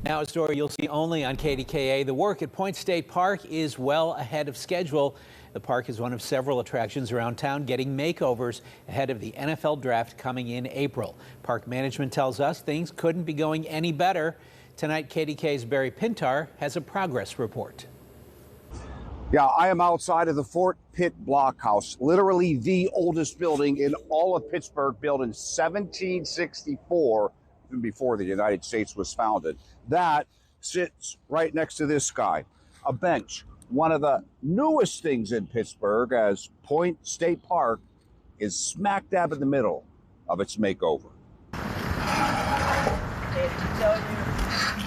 Now a story you'll see only on KDKA. The work at Point State Park is well ahead of schedule. The park is one of several attractions around town getting makeovers ahead of the NFL draft coming in April. Park management tells us things couldn't be going any better. Tonight, KDKA's Barry Pintar has a progress report. Yeah, I am outside of the Fort Pitt Blockhouse, literally the oldest building in all of Pittsburgh, built in 1764, even before the United States was founded. That sits right next to this guy, a bench. One of the newest things in Pittsburgh, as Point State Park is smack dab in the middle of its makeover.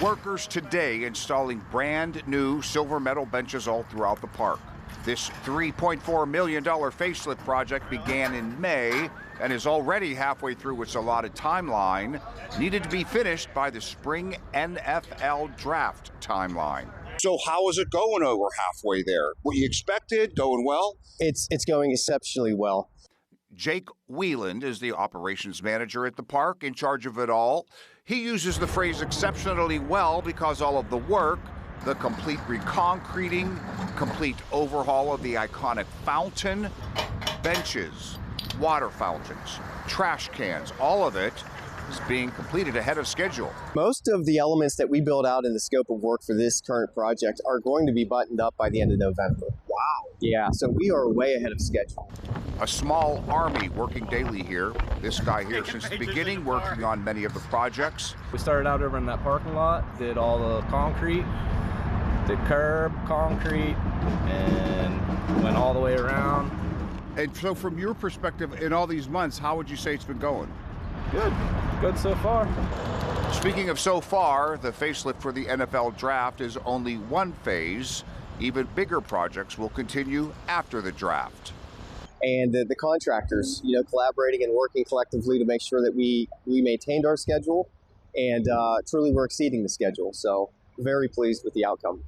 Workers today installing brand new silver metal benches all throughout the park. This $3.4 million facelift project began in May and is already halfway through its allotted timeline, needed to be finished by the spring NFL draft timeline. So how is it going over halfway there? What you expected, going well? It's going exceptionally well. Jake Wieland is the operations manager at the park, in charge of it all. He uses the phrase exceptionally well because all of the work, the complete reconcreting, complete overhaul of the iconic fountain, benches, water fountains, trash cans, all of it is being completed ahead of schedule. Most of the elements that we build out in the scope of work for this current project are going to be buttoned up by the end of November. Wow. Yeah, so we are way ahead of schedule. A small army working daily here. This guy here since the beginning, working on many of the projects. We started out over in that parking lot, did all the concrete, did curb, concrete, and went all the way around. And so from your perspective, in all these months, how would you say it's been going? Good so far. Speaking of so far, the facelift for the NFL draft is only one phase. Even bigger projects will continue after the draft. And the contractors, collaborating and working collectively to make sure that we maintained our schedule, and truly we're exceeding the schedule. So very pleased with the outcome.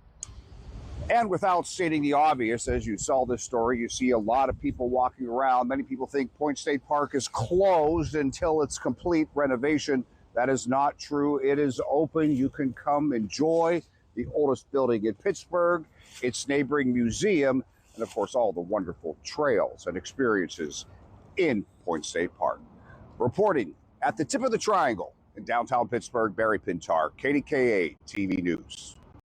And without stating the obvious, as you saw this story, you see a lot of people walking around. Many people think Point State Park is closed until its complete renovation. That is not true. It is open. You can come enjoy the oldest building in Pittsburgh, its neighboring museum, and of course all the wonderful trails and experiences in Point State Park. Reporting at the tip of the triangle in downtown Pittsburgh, Barry Pintar, KDKA-TV News.